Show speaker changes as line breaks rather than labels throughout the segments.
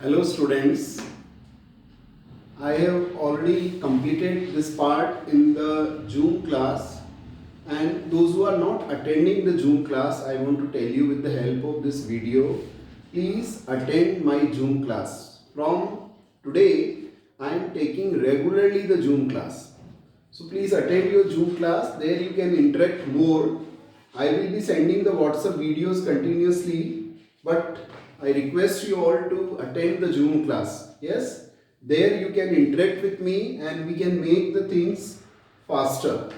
Hello students, I have already completed this part in the Zoom class, and those who are not attending the Zoom class, I want to tell you with the help of this video, please attend my Zoom class. From today, I am taking regularly the Zoom class. So please attend your Zoom class, there you can interact more. I will be sending the WhatsApp videos continuously, but I request you all to attend the Zoom class. Yes, there you can interact with me and we can make the things faster.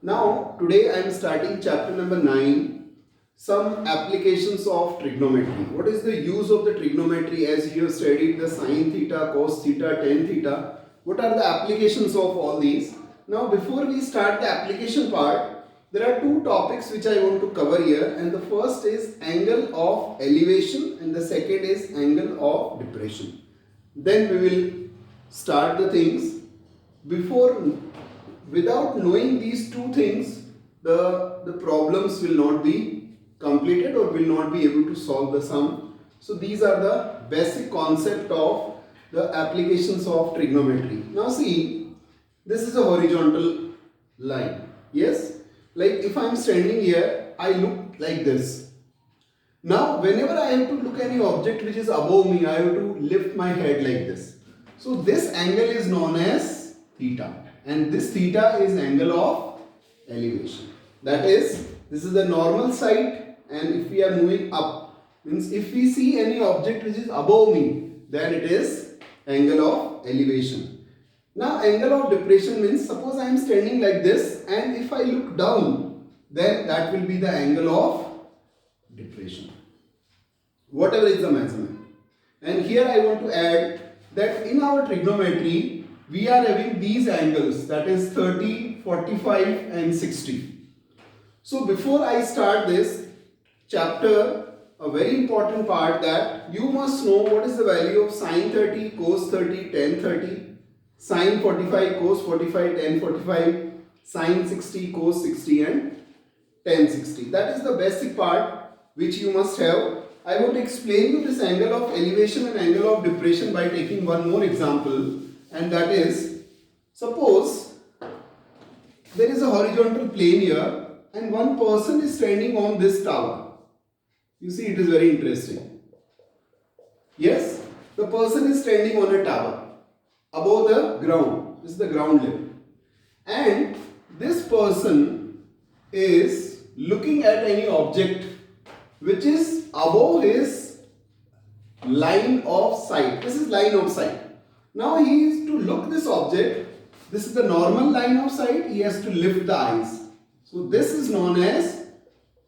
Now, today I am starting chapter number 9, some applications of trigonometry. What is the use of the trigonometry as you have studied the sine theta, cos theta, tan theta? What are the applications of all these? Now, before we start the application part, there are two topics which I want to cover here, and the first is angle of elevation and the second is angle of depression. Then we will start the things. Without knowing these two things, the problems will not be completed or will not be able to solve the sum. So these are the basic concept of the applications of trigonometry. Now see, this is a horizontal line. Yes, like if I am standing here, I look like this. Now whenever I have to look any object which is above me, I have to lift my head like this. So this angle is known as theta, and this theta is angle of elevation. That is, this is the normal side, and if we are moving up, means if we see any object which is above me, then it is angle of elevation. Now angle of depression means, suppose I am standing like this and if I look down, then that will be the angle of depression, whatever is the measurement. And here I want to add that in our trigonometry we are having these angles, that is 30, 45 and 60. So before I start this chapter, a very important part that you must know what is the value of sine 30, cos 30, tan 30, sine 45, cos 45, tan 45, sine 60, cos 60 and tan 60. That is the basic part which you must have. I want to explain you this angle of elevation and angle of depression by taking one more example, and that is, suppose there is a horizontal plane here and one person is standing on this tower. You see, it is very interesting. Yes, the person is standing on a tower above the ground. This is the ground level, and this person is looking at any object which is above his line of sight. This is line of sight. Now he is to look this object. This is the normal line of sight. He has to lift the eyes. So this is known as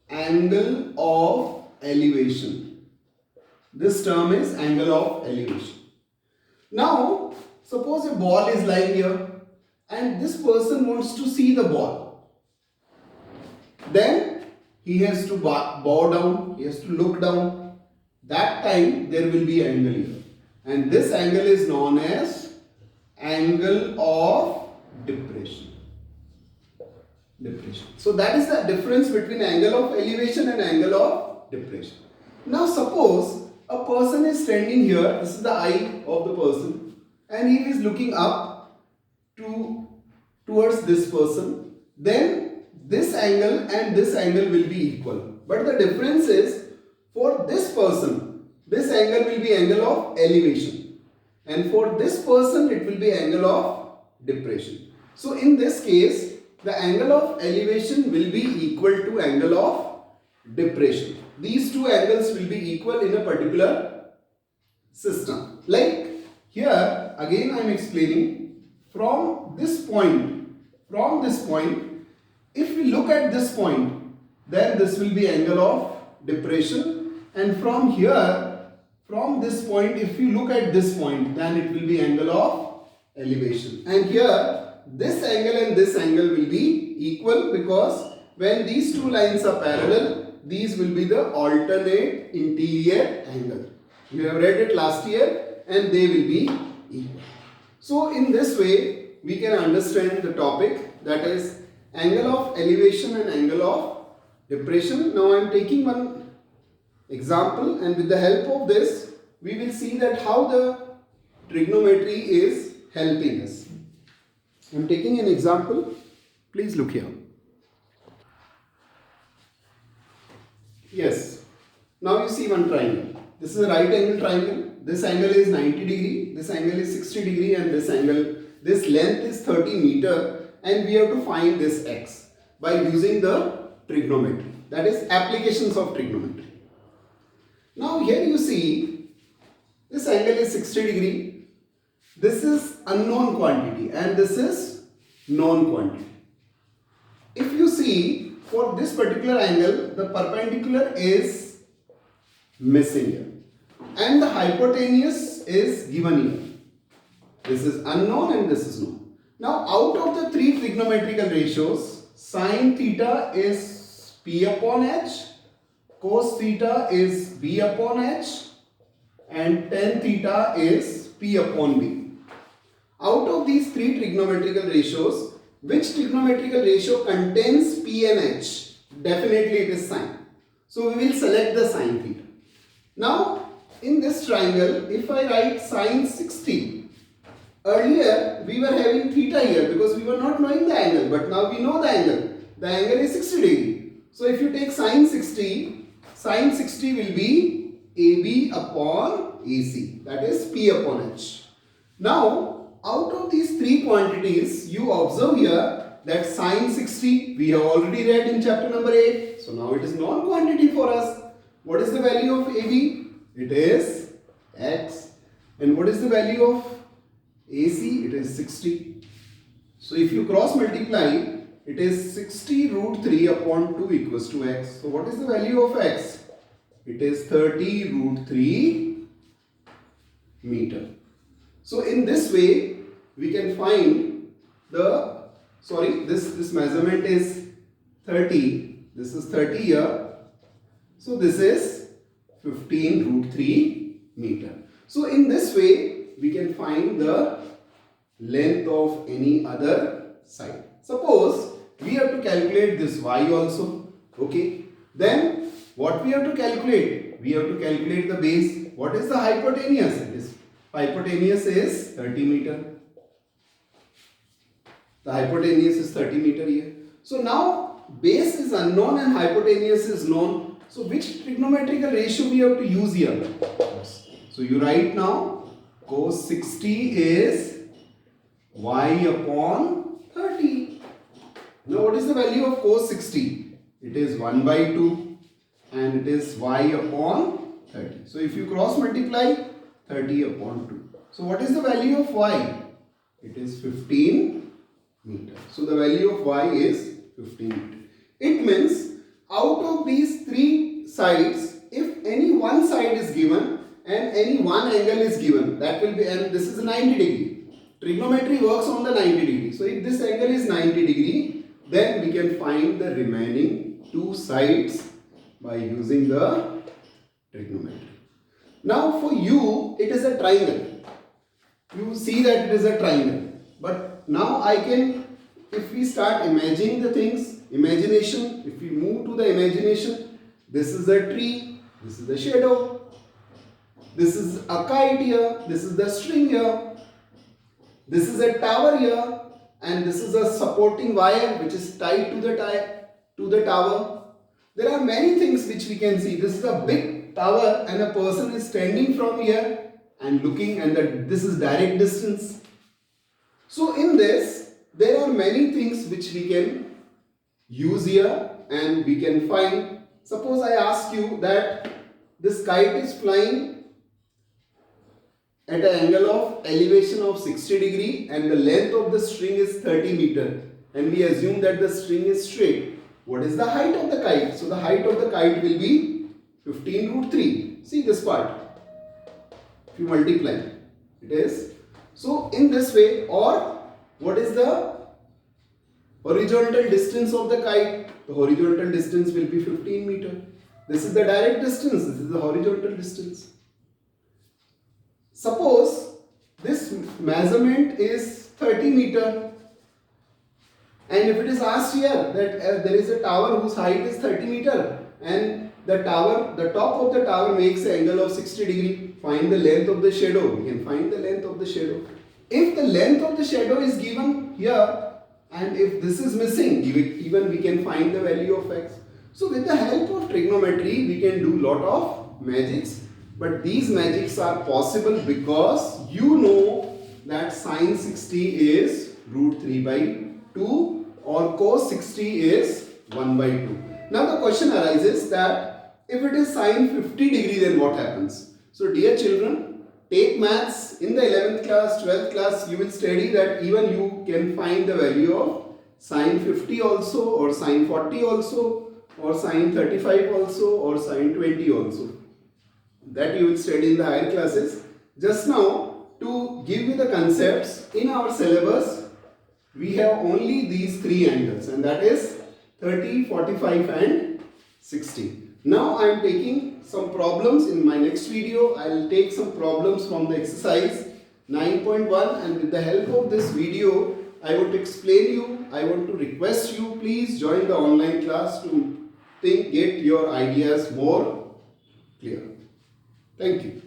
angle of elevation. This term is angle of elevation. Now suppose a ball is lying here and this person wants to see the ball. Then he has to bow down, he has to look down. That time there will be angle here. And this angle is known as angle of depression. So that is the difference between angle of elevation and angle of depression. Now suppose a person is standing here, this is the eye of the person, and he is looking up towards this person, then this angle and this angle will be equal. But the difference is, for this person, this angle will be angle of elevation, and for this person it will be angle of depression. So in this case, the angle of elevation will be equal to angle of depression. These two angles will be equal in a particular system. Like here, again I am explaining, from this point, if we look at this point, then this will be angle of depression, and from here, from this point, if you look at this point, then it will be angle of elevation. And here, this angle and this angle will be equal, because when these two lines are parallel, these will be the alternate interior angle. You have read it last year, and they will be equal. So in this way, we can understand the topic, that is angle of elevation and angle of depression. Now I am taking one example, and with the help of this, we will see that how the trigonometry is helping us. I am taking an example. Please look here. Yes. Now you see one triangle. This is a right angle triangle. This angle is 90 degree, this angle is 60 degree, and this length is 30 meter, and we have to find this x by using the trigonometry. That is applications of trigonometry. Now here you see this angle is 60 degree. This is unknown quantity and this is known quantity. If you see for this particular angle, the perpendicular is missing here and the hypotenuse is given here. This is unknown and this is known. Now out of the three trigonometrical ratios, sine theta is P upon H, cos theta is B upon H, and tan theta is P upon B. Out of these three trigonometrical ratios, which trigonometrical ratio contains P and H? Definitely it is sine. So we will select the sine theta. Now in this triangle, if I write sine 60, earlier we were having theta here because we were not knowing the angle, but now we know the angle. The angle is 60 degree. So if you take sine 60 will be AB upon AC, that is P upon H. Now out of these three quantities, you observe here that sine 60 we have already read in chapter number 8. So now it is known quantity for us. What is the value of AB? It is X. And what is the value of AC? It is 60. So if you cross multiply, it is 60 root 3 upon 2 equals to X. So what is the value of X? It is 30 root 3 meter. So in this way, we can find the, this measurement is 30. This is 30 here. So this is 15 root 3 meter. So in this way, we can find the length of any other side. Suppose we have to calculate this y also. Okay. Then what we have to calculate? We have to calculate the base. What is the hypotenuse? Hypotenuse is 30 meter. The hypotenuse is 30 meter here. So now base is unknown and hypotenuse is known. So which trigonometrical ratio we have to use here? So you write now cos 60 is y upon 30. Now what is the value of cos 60? It is 1 by 2 and it is y upon 30. So if you cross multiply, 30 upon 2. So what is the value of y? It is 15 meter. So the value of y is 15 meter. It means out of these three sides, if any one side is given and any one angle is given, that will be, and this is 90 degree. Trigonometry works on the 90 degree. So if this angle is 90 degree, then we can find the remaining two sides by using the trigonometry. Now for you, it is a triangle. You see that it is a triangle. But now I can, if we start imagining the things, imagination, if we move to the imagination, this is a tree, this is the shadow, this is a kite here, this is the string here, this is a tower here, and this is a supporting wire which is tied to the tower. There are many things which we can see. This is a big tower and a person is standing from here and looking, and this is direct distance. So in this, there are many things which we can use here and we can find. Suppose I ask you that this kite is flying at an angle of elevation of 60 degree and the length of the string is 30 meter, and we assume that the string is straight. What is the height of the kite? So the height of the kite will be 15 root 3. See this part. If you multiply, it is. So in this way, or what is the horizontal distance of the kite? The horizontal distance will be 15 meter. This is the direct distance. This is the horizontal distance. Suppose this measurement is 30 meter, and if it is asked here that there is a tower whose height is 30 meter and the top of the tower makes an angle of 60 degree. Find the length of the shadow. We can find the length of the shadow. If the length of the shadow is given here, and if this is missing, even we can find the value of x. So with the help of trigonometry, we can do lot of magics. But these magics are possible because you know that sine 60 is root 3 by 2 or cos 60 is 1 by 2. Now the question arises that if it is sine 50 degree, then what happens? So dear children, take maths in the 11th class, 12th class, you will study that even you can find the value of sine 50 also, or sine 40 also, or sine 35 also, or sine 20 also. That you will study in the higher classes. Just now, to give you the concepts, in our syllabus, we have only these three angles, and that is 30, 45 and 60. Now I am taking some problems. In my next video, I will take some problems from the exercise 9.1, and with the help of this video, I want to explain you, I want to request you, please join the online class to get your ideas more clear. Thank you.